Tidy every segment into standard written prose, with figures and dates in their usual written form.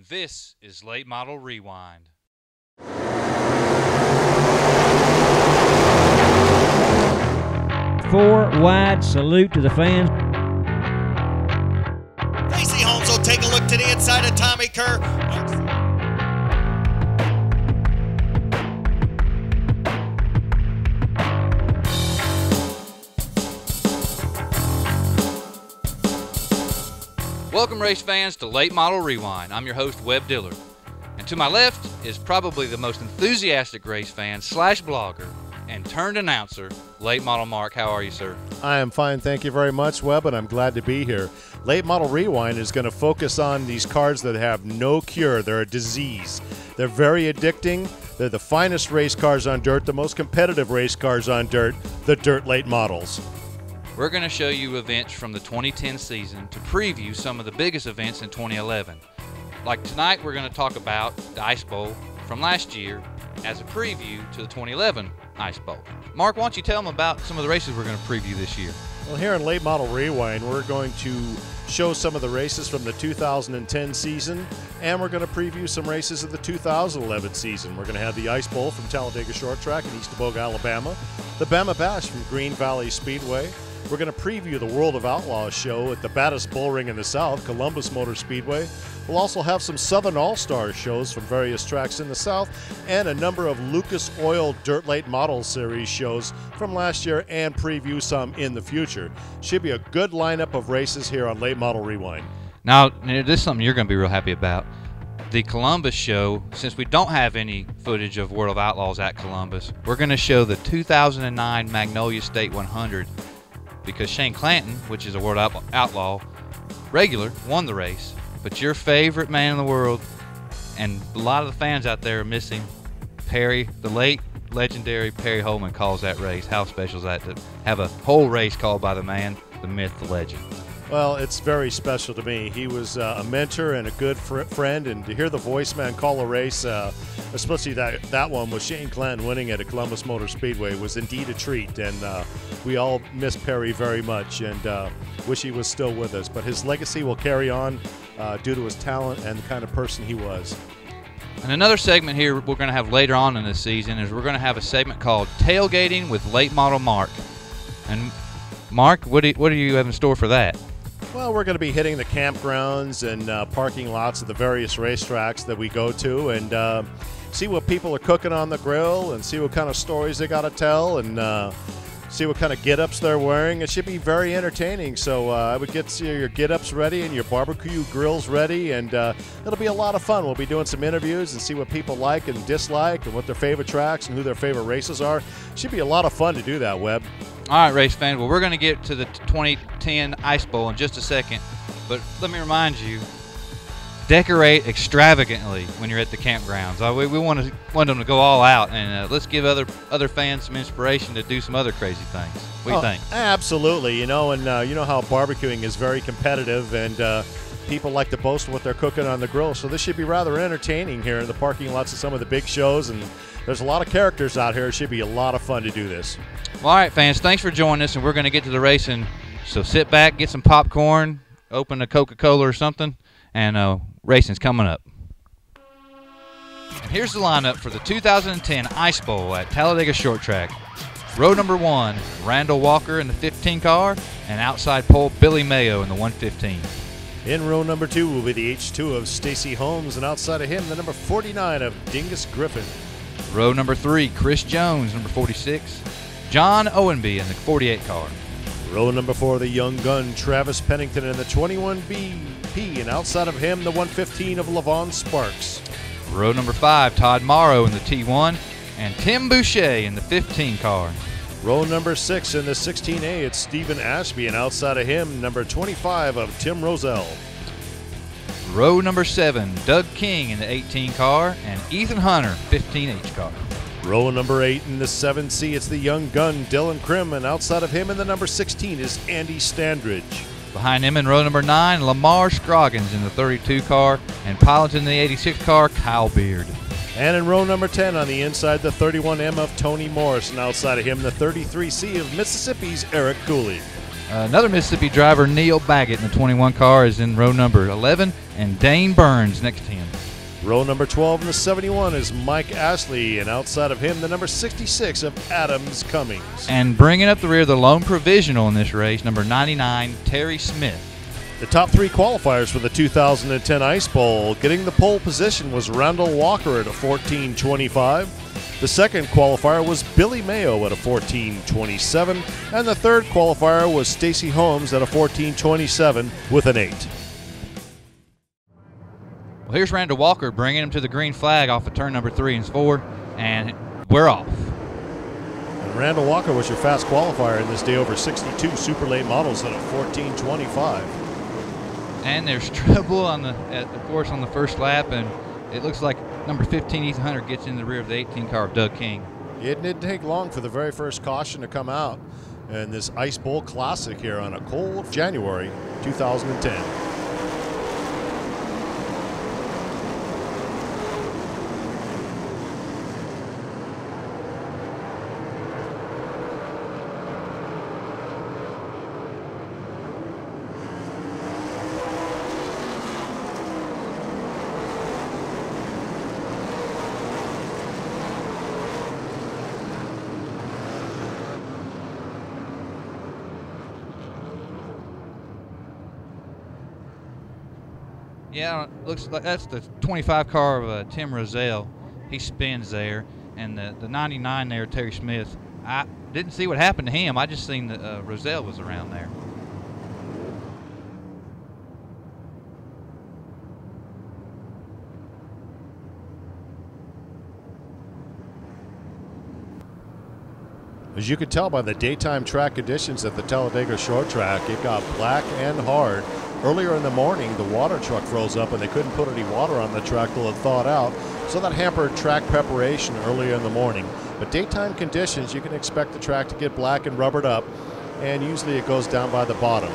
and this is Late Model Rewind. Four wide salute to the fans. Stacey Holmes will take a look to the inside of Tommy Kerr. Welcome, race fans, to Late Model Rewind. I'm your host, Webb Dillard. And to my left is probably the most enthusiastic race fan slash blogger and turned announcer, Late Model Mark. How are you, sir? I am fine, thank you very much, Webb, and I'm glad to be here. Late Model Rewind is going to focus on these cars that have no cure. They're a disease. They're very addicting. They're the finest race cars on dirt, the most competitive race cars on dirt, the dirt late models. We're going to show you events from the 2010 season to preview some of the biggest events in 2011. Like tonight, we're going to talk about the Ice Bowl from last year as a preview to the 2011 Ice Bowl. Mark, why don't you tell them about some of the races we're going to preview this year? Well, here in Late Model Rewind, we're going to show some of the races from the 2010 season, and we're going to preview some races of the 2011 season. We're going to have the Ice Bowl from Talladega Short Track in East Dubuque, Alabama, the Bama Bash from Green Valley Speedway. We're going to preview the World of Outlaws show at the baddest bull ring in the South, Columbus Motor Speedway. We'll also have some Southern All-Stars shows from various tracks in the South and a number of Lucas Oil Dirt Late Model Series shows from last year and preview some in the future. Should be a good lineup of races here on Late Model Rewind. Now, this is something you're going to be real happy about. The Columbus show, since we don't have any footage of World of Outlaws at Columbus, we're going to show the 2009 Magnolia State 100 because Shane Clanton, which is a World Outlaw regular, won the race. But your favorite man in the world, and a lot of the fans out there are missing, Perry, the late legendary Perry Holman calls that race. How special is that to have a whole race called by the man, the myth, the legend? Well, it's very special to me. He was a mentor and a good friend, and to hear the voice man call a race, especially that one with Shane Clanton winning at a Columbus Motor Speedway, was indeed a treat. And we all miss Perry very much and wish he was still with us. But his legacy will carry on due to his talent and the kind of person he was. And another segment here we're going to have later on in this season is we're going to have a segment called Tailgating with Late Model Mark. And Mark, what do you have in store for that? Well, we're going to be hitting the campgrounds and parking lots of the various racetracks that we go to and see what people are cooking on the grill and see what kind of stories they got to tell and see what kind of get-ups they're wearing. It should be very entertaining, so I would get your get-ups ready and your barbecue grills ready, and it'll be a lot of fun. We'll be doing some interviews and see what people like and dislike and what their favorite tracks and who their favorite races are. Should be a lot of fun to do that, Webb. All right, race fans. Well, we're going to get to the 2010 Ice Bowl in just a second, but let me remind you, decorate extravagantly when you're at the campgrounds. We want them to go all out, and let's give other fans some inspiration to do some other crazy things. What do you think? Absolutely. You know, and you know how barbecuing is very competitive, and people like to boast what they're cooking on the grill, so this should be rather entertaining here in the parking lots of some of the big shows, and there's a lot of characters out here. It should be a lot of fun to do this. Well, all right, fans, thanks for joining us, and we're going to get to the racing. So sit back, get some popcorn, open a Coca-Cola or something, and racing's coming up. And here's the lineup for the 2010 Ice Bowl at Talladega Short Track. Row number 1, Randall Walker in the 15 car, and outside pole Billy Mayo in the 115. In row number 2 will be the H2 of Stacey Holmes, and outside of him, the number 49 of Dingus Griffin. Row number 3, Chris Jones, number 46. John OWNBEY in the 48 car. Row number 4, the young gun, Travis Pennington in the 21BP, and outside of him, the 115 of Levon Sparks. Row number 5, Todd Morrow in the T1, and Tim Boucher in the 15 car. Row number 6 in the 16A, it's Stephen Ashby, and outside of him, number 25 of Tim Roselle. Row number 7, Doug King in the 18 car, and Ethan Hunter, 15H car. Row number 8 in the 7C, it's the young gun, Dylan Krim, and outside of him in the number 16 is Andy Standridge. Behind him in row number 9, LAMAR SCOGGINS in the 32 car, and piloting the 86 car, Kyle Beard. And in row number 10 on the inside, the 31M of Tony Morris, and outside of him, the 33C of Mississippi's Eric Cooley. Another Mississippi driver, Neil Baggett, in the 21 car, is in row number 11, and Dane Burns next to him. Row number 12 in the 71 is Mike Ashley, and outside of him, the number 66 of Adams Cummings. And bringing up the rear, the lone provisional in this race, number 99, Terry Smith. The top 3 qualifiers for the 2010 Ice Bowl. Getting the pole position was Randall Walker at a 14:25. The second qualifier was Billy Mayo at a 14:27. And the third qualifier was Stacey Holmes at a 14:27 with an 8. Well, here's Randall Walker bringing him to the green flag off of turn number 3 and 4, and we're off. And Randall Walker was your fast qualifier in this day over 62 super late models at a 14:25. And there's trouble on of course, on the first lap, and it looks like number 15, Ethan Hunter, gets in the rear of the 18 car of Doug King. It didn't take long for the very first caution to come out in this Ice Bowl Classic here on a cold January 2010. Yeah, looks like that's the 25 car of Tim Rozelle. He spins there, and the 99 there, Terry Smith. I didn't see what happened to him. I just seen that Rozelle was around there. As you could tell by the daytime track conditions at the Talladega Short Track, it got black and hard. Earlier in the morning, the water truck froze up and they couldn't put any water on the track till it thawed out, so that hampered track preparation earlier in the morning. But daytime conditions, you can expect the track to get black and rubbered up, and usually it goes down by the bottom.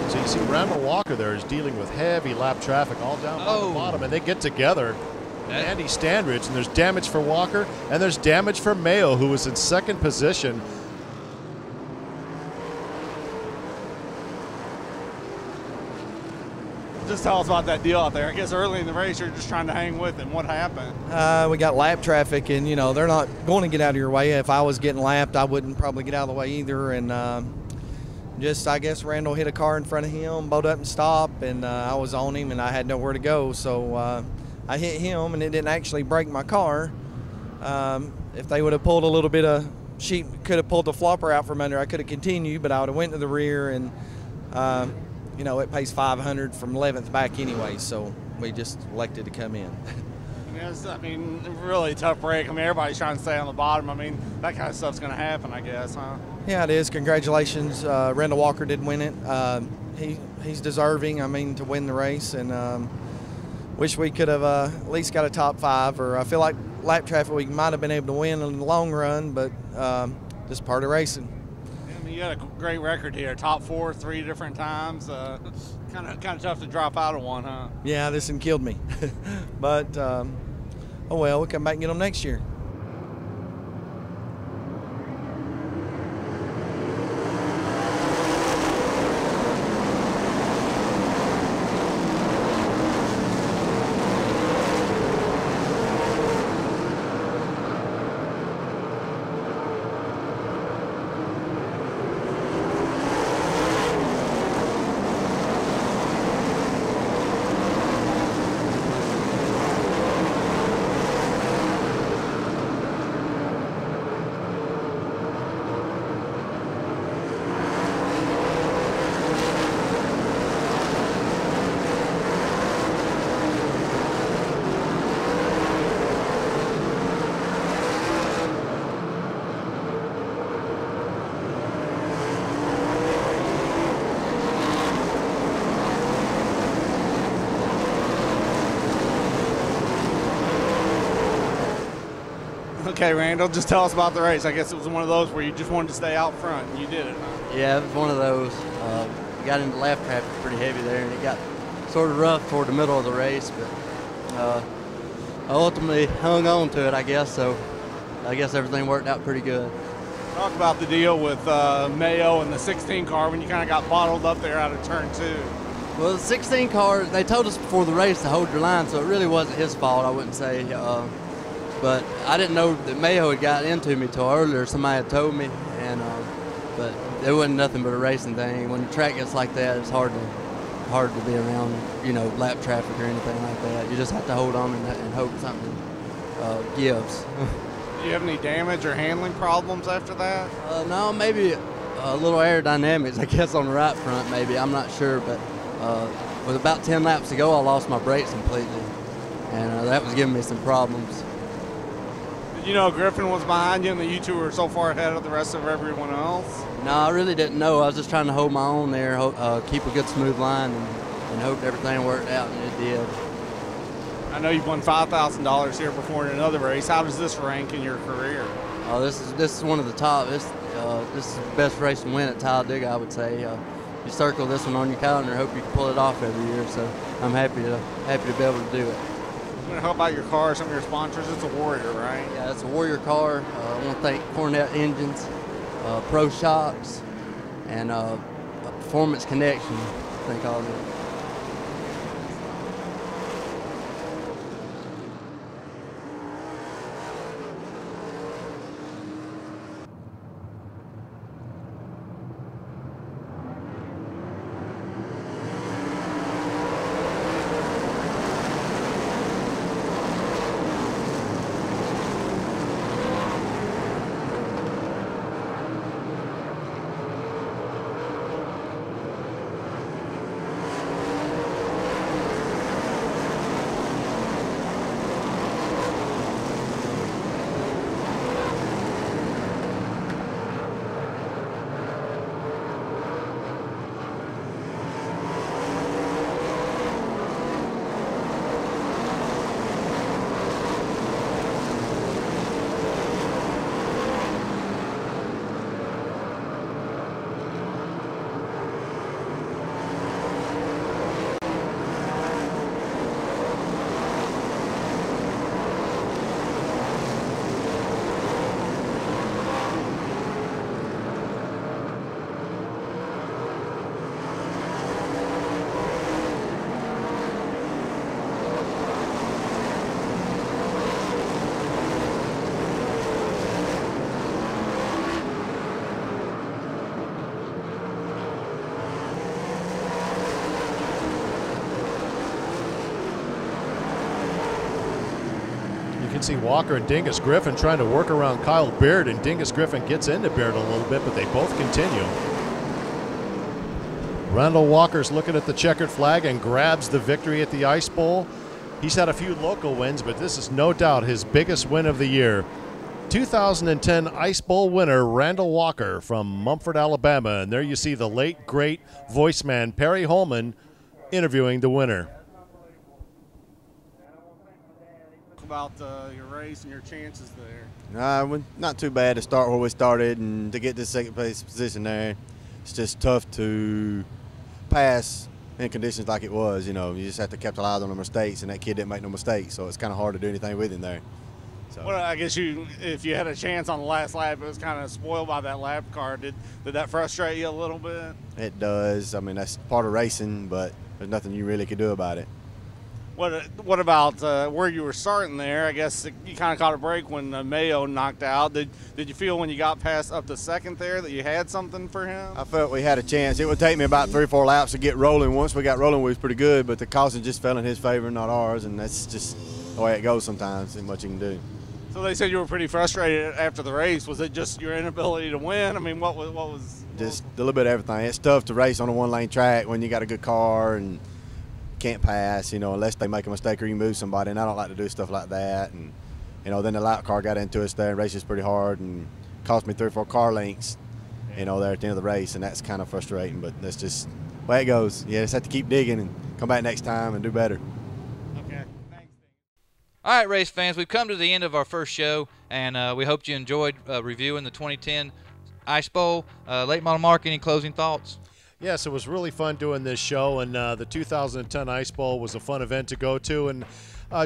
So you see Randall Walker there is dealing with heavy lap traffic all down by the bottom, and they get together. Andy Standridge, and there's damage for Walker, and there's damage for Mayo, who was in second position. Just tell us about that deal out there. I guess early in the race you're just trying to hang with him. What happened? We got lap traffic, and you know they're not going to get out of your way. If I was getting lapped, I wouldn't probably get out of the way either. And I guess Randall hit a car in front of him, bowed up and stopped, and I was on him, and I had nowhere to go. So I hit him, and it didn't actually break my car. If they would have pulled a little bit of sheet, could have pulled the flopper out from under, I could have continued, but I would have went to the rear, and you know, it pays $500 from 11th back anyway, so we just elected to come in. Yes, I mean, really tough break. I mean, everybody's trying to stay on the bottom. I mean, that kind of stuff's going to happen, I guess, huh? Yeah, it is. Congratulations. Randall Walker did win it. He's deserving, I mean, to win the race, and wish we could have at least got a top 5, or I feel like lap traffic we might have been able to win in the long run, but just part of racing. I mean, you had a great record here, top 4 3 different times. Kind of tough to drop out of one, huh? Yeah, this one killed me. But oh well, we'll come back and get them next year. Okay, Randall, just tell us about the race. I guess it was one of those where you just wanted to stay out front, and you did it, huh? Yeah, it was one of those. We got into lap traffic pretty heavy there, and it got sort of rough toward the middle of the race, but I ultimately hung on to it, I guess, so I guess everything worked out pretty good. Talk about the deal with Mayo and the 16 car when you kind of got bottled up there out of turn 2. Well, the 16 car, they told us before the race to hold your line, so it really wasn't his fault, I wouldn't say. But I didn't know that Mayo had got into me till earlier. Somebody had told me, and but it wasn't nothing but a racing thing. When the track gets like that, it's hard to be around, you know, lap traffic or anything like that. You just have to hold on and hope something gives. Do you have any damage or handling problems after that? No, maybe a little aerodynamics, I guess, on the right front, maybe. I'm not sure, but with about 10 laps to go, I lost my brakes completely, and that was giving me some problems. Did you know Griffin was behind you and that you two were so far ahead of the rest of everyone else? No, I really didn't know. I was just trying to hold my own there, keep a good smooth line, and hope everything worked out, and it did. I know you've won $5,000 here before in another race. How does this rank in your career? This is one of the top. This is the best race to win at Talladega, I would say. You circle this one on your calendar, hope you can pull it off every year. So I'm happy to be able to do it. How about your car, some of your sponsors? It's a Warrior, right? Yeah, it's a Warrior car. I want to thank Cornet Engines, Pro Shocks, and Performance Connection, I think all of it. See Walker and Dingus Griffin trying to work around Kyle Baird, and Dingus Griffin gets into Baird a little bit, but they both continue. Randall Walker's looking at the checkered flag and grabs the victory at the Ice Bowl. He's had a few local wins, but this is no doubt his biggest win of the year. 2010 Ice Bowl winner Randall Walker from Mumford, Alabama. And there you see the late, great voice man Perry Holman interviewing the winner. About your race and your chances there? Not too bad to start where we started and to get to second place position there. It's just tough to pass in conditions like it was. You know, you just have to capitalize on the mistakes, and that kid didn't make no mistakes, so it's kind of hard to do anything with him there. So. Well, I guess if you had a chance on the last lap, it was kind of spoiled by that lap car. Did that frustrate you a little bit? It does. I mean, that's part of racing, but there's nothing you really could do about it. What about where you were starting there? I guess you kind of caught a break when Mayo knocked out. Did you feel when you got past up to second there that you had something for him? I felt we had a chance. It would take me about 3 or 4 laps to get rolling. Once we got rolling, we was pretty good, but the caution just fell in his favor, not ours, and that's just the way it goes sometimes. Ain't much you can do. So they said you were pretty frustrated after the race. Was it just your inability to win? I mean, what was? Just a little bit of everything. It's tough to race on a 1-lane track when you got a good car and can't pass, you know, unless they make a mistake or you move somebody, and I don't like to do stuff like that. And, you know, then the lap car got into us there and raced us pretty hard and cost me 3 or 4 car lengths, you know, there at the end of the race, and that's kind of frustrating, but that's just the way it goes. You just have to keep digging and come back next time and do better. Okay, thanks. All right, race fans, we've come to the end of our first show, and we hope you enjoyed reviewing the 2010 Ice Bowl. Late Model Mark, any closing thoughts? Yes, it was really fun doing this show, and the 2010 Ice Bowl was a fun event to go to. And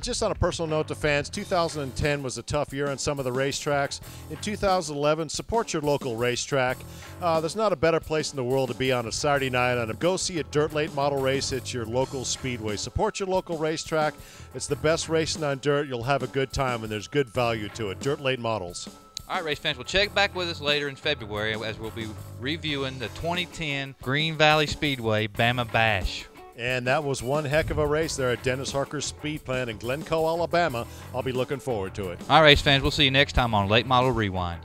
just on a personal note to fans, 2010 was a tough year on some of the racetracks. In 2011, support your local racetrack. There's not a better place in the world to be on a Saturday night and go see a dirt late model race at your local speedway. Support your local racetrack. It's the best racing on dirt. You'll have a good time, and there's good value to it. Dirt late models. All right, race fans, we'll check back with us later in February as we'll be reviewing the 2010 Green Valley Speedway Bama Bash. And that was one heck of a race there at Dennis Harker's Speed Plant in Glencoe, Alabama. I'll be looking forward to it. All right, race fans, we'll see you next time on Late Model Rewind.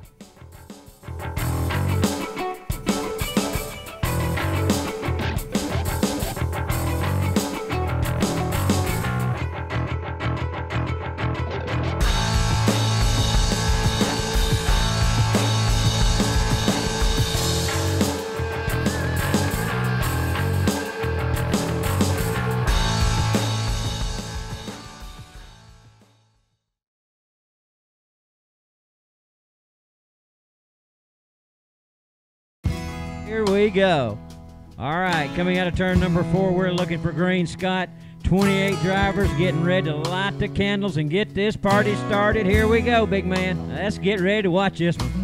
Here we go. All right, coming out of turn number 4, we're looking for green. Scott, 28 drivers getting ready to light the candles and get this party started. Here we go, big man. Let's get ready to watch this one.